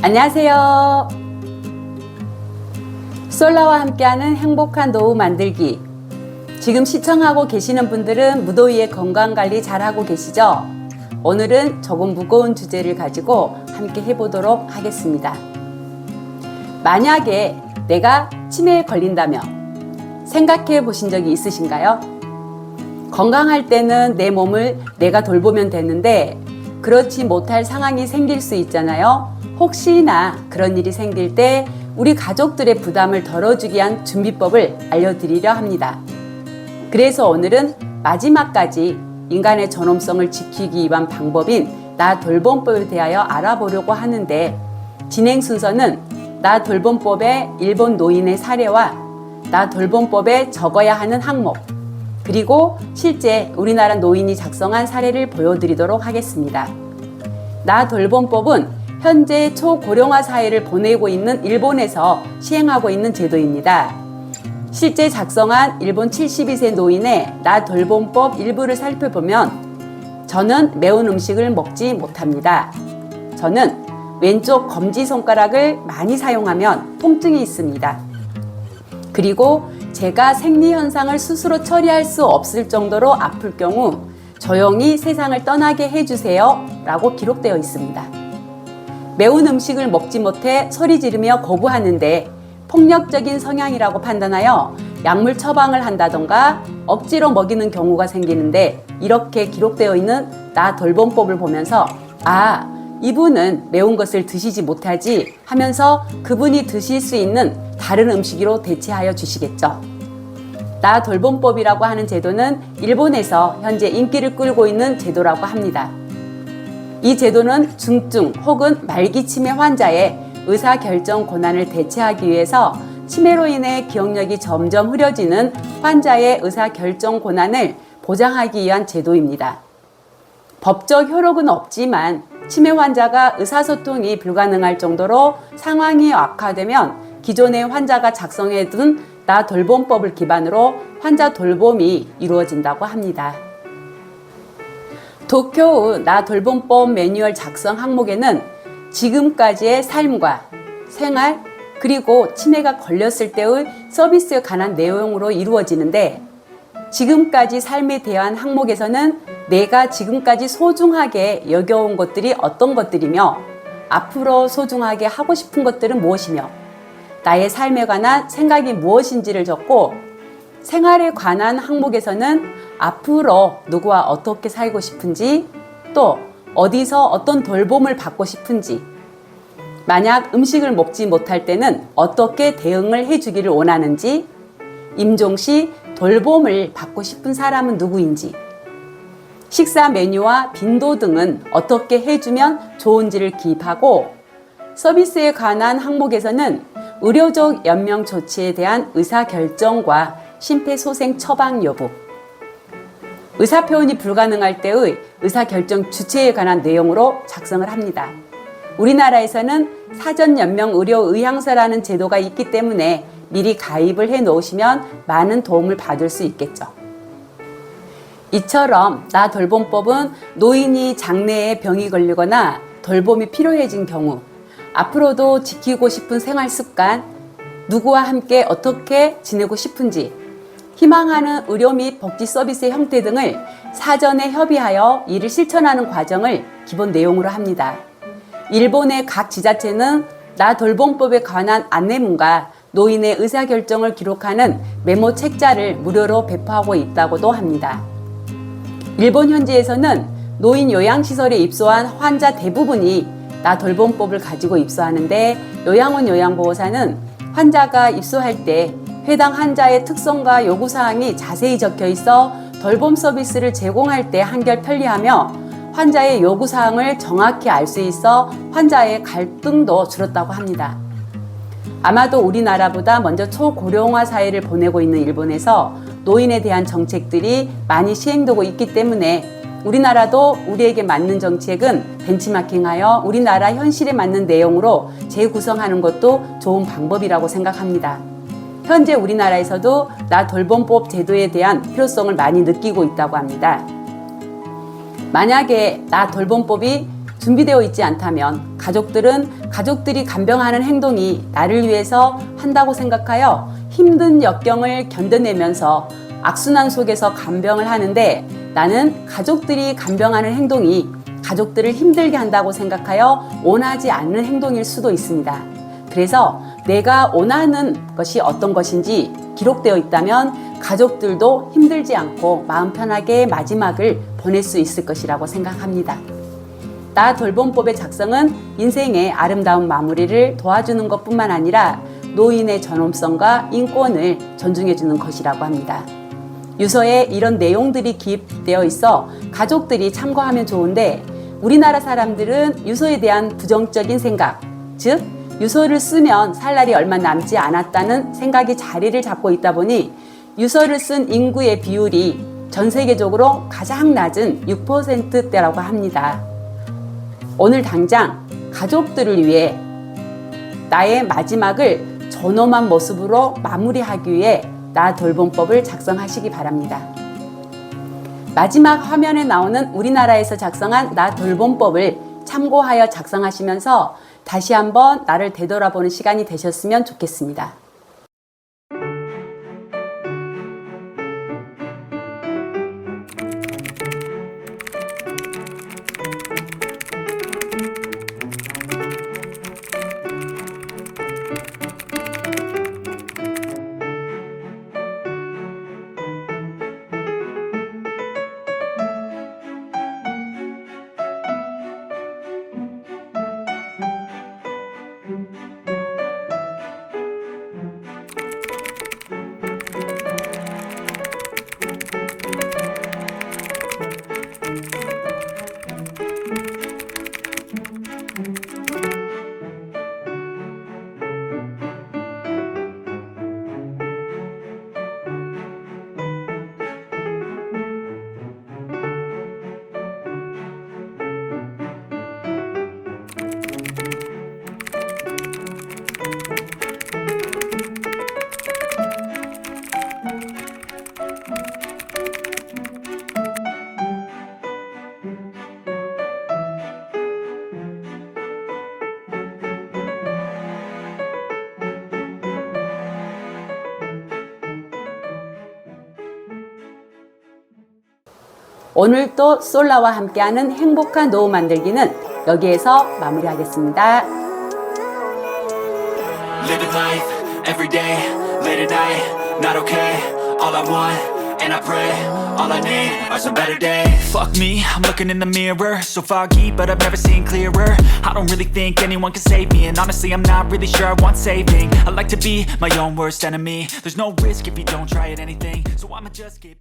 안녕하세요. 솔라와 함께하는 행복한 노후 만들기. 지금 시청하고 계시는 분들은 무더위에 건강관리 잘하고 계시죠? 오늘은 조금 무거운 주제를 가지고 함께 해보도록 하겠습니다. 만약에 내가 치매에 걸린다면 생각해 보신 적이 있으신가요? 건강할 때는 내 몸을 내가 돌보면 되는데 그렇지 못할 상황이 생길 수 있잖아요. 혹시나 그런 일이 생길 때 우리 가족들의 부담을 덜어주기 위한 준비법을 알려드리려 합니다. 그래서 오늘은 마지막까지 인간의 존엄성을 지키기 위한 방법인 나 돌봄법에 대하여 알아보려고 하는데, 진행 순서는 나 돌봄법의 일본 노인의 사례와 나 돌봄법에 적어야 하는 항목, 그리고 실제 우리나라 노인이 작성한 사례를 보여드리도록 하겠습니다. 나 돌봄법은 현재 초고령화 사회를 보내고 있는 일본에서 시행하고 있는 제도입니다. 실제 작성한 일본 72세 노인의 나 돌봄법 일부를 살펴보면, 저는 매운 음식을 먹지 못합니다. 저는 왼쪽 검지손가락을 많이 사용하면 통증이 있습니다. 그리고 제가 생리현상을 스스로 처리할 수 없을 정도로 아플 경우 조용히 세상을 떠나게 해주세요 라고 기록되어 있습니다. 매운 음식을 먹지 못해 소리 지르며 거부하는데 폭력적인 성향이라고 판단하여 약물 처방을 한다던가 억지로 먹이는 경우가 생기는데, 이렇게 기록되어 있는 나 돌봄법을 보면서 이분은 매운 것을 드시지 못하지 하면서 그분이 드실 수 있는 다른 음식으로 대체하여 주시겠죠. 나 돌봄법이라고 하는 제도는 일본에서 현재 인기를 끌고 있는 제도라고 합니다. 이 제도는 중증 혹은 말기 치매 환자의 의사결정 권한을 대체하기 위해서 치매로 인해 기억력이 점점 흐려지는 환자의 의사결정 권한을 보장하기 위한 제도입니다. 법적 효력은 없지만 치매 환자가 의사소통이 불가능할 정도로 상황이 악화되면 기존의 환자가 작성해둔 나 돌봄법을 기반으로 환자 돌봄이 이루어진다고 합니다. 도쿄 나 돌봄법 매뉴얼 작성 항목에는 지금까지의 삶과 생활, 그리고 치매가 걸렸을 때의 서비스에 관한 내용으로 이루어지는데, 지금까지 삶에 대한 항목에서는 내가 지금까지 소중하게 여겨온 것들이 어떤 것들이며 앞으로 소중하게 하고 싶은 것들은 무엇이며 나의 삶에 관한 생각이 무엇인지를 적고, 생활에 관한 항목에서는 앞으로 누구와 어떻게 살고 싶은지, 또 어디서 어떤 돌봄을 받고 싶은지, 만약 음식을 먹지 못할 때는 어떻게 대응을 해주기를 원하는지, 임종 시 돌봄을 받고 싶은 사람은 누구인지, 식사 메뉴와 빈도 등은 어떻게 해주면 좋은지를 기입하고, 서비스에 관한 항목에서는 의료적 연명 조치에 대한 의사결정과 심폐소생 처방 여부, 의사표현이 불가능할 때의 의사결정 주체에 관한 내용으로 작성을 합니다. 우리나라에서는 사전연명의료의향서라는 제도가 있기 때문에 미리 가입을 해 놓으시면 많은 도움을 받을 수 있겠죠. 이처럼 나 돌봄법은 노인이 장래에 병이 걸리거나 돌봄이 필요해진 경우, 앞으로도 지키고 싶은 생활 습관, 누구와 함께 어떻게 지내고 싶은지, 희망하는 의료 및 복지 서비스의 형태 등을 사전에 협의하여 이를 실천하는 과정을 기본 내용으로 합니다. 일본의 각 지자체는 나 돌봄법에 관한 안내문과 노인의 의사결정을 기록하는 메모 책자를 무료로 배포하고 있다고도 합니다. 일본 현지에서는 노인 요양시설에 입소한 환자 대부분이 나 돌봄법을 가지고 입소하는데, 요양원 요양보호사는 환자가 입소할 때 해당 환자의 특성과 요구사항이 자세히 적혀 있어 돌봄 서비스를 제공할 때 한결 편리하며 환자의 요구사항을 정확히 알 수 있어 환자의 갈등도 줄었다고 합니다. 아마도 우리나라보다 먼저 초고령화 사회를 보내고 있는 일본에서 노인에 대한 정책들이 많이 시행되고 있기 때문에 우리나라도 우리에게 맞는 정책은 벤치마킹하여 우리나라 현실에 맞는 내용으로 재구성하는 것도 좋은 방법이라고 생각합니다. 현재 우리나라에서도 나 돌봄법 제도에 대한 필요성을 많이 느끼고 있다고 합니다. 만약에 나 돌봄법이 준비되어 있지 않다면 가족들은 가족들이 간병하는 행동이 나를 위해서 한다고 생각하여 힘든 역경을 견뎌내면서 악순환 속에서 간병을 하는데, 나는 가족들이 간병하는 행동이 가족들을 힘들게 한다고 생각하여 원하지 않는 행동일 수도 있습니다. 그래서 내가 원하는 것이 어떤 것인지 기록되어 있다면 가족들도 힘들지 않고 마음 편하게 마지막을 보낼 수 있을 것이라고 생각합니다. 나 돌봄법의 작성은 인생의 아름다운 마무리를 도와주는 것뿐만 아니라 노인의 존엄성과 인권을 존중해주는 것이라고 합니다. 유서에 이런 내용들이 기입되어 있어 가족들이 참고하면 좋은데, 우리나라 사람들은 유서에 대한 부정적인 생각, 즉 유서를 쓰면 살 날이 얼마 남지 않았다는 생각이 자리를 잡고 있다 보니 유서를 쓴 인구의 비율이 전 세계적으로 가장 낮은 6%대라고 합니다. 오늘 당장 가족들을 위해 나의 마지막을 존엄한 모습으로 마무리하기 위해 나 돌봄법을 작성하시기 바랍니다. 마지막 화면에 나오는 우리나라에서 작성한 나 돌봄법을 참고하여 작성하시면서 다시 한번 나를 되돌아보는 시간이 되셨으면 좋겠습니다. 오늘 또 솔라와 함께하는 행복한 노후 만들기는 여기에서 마무리하겠습니다. Living life every day, late at night, not okay. All I want, and I pray, all I need are some better days. Fuck me, I'm looking in the mirror, so foggy, but I've never seen clearer. I don't really think anyone can save me, and honestly, I'm not really sure I want saving. I like to be my own worst enemy. There's no risk if you don't try at anything, so I'ma just keep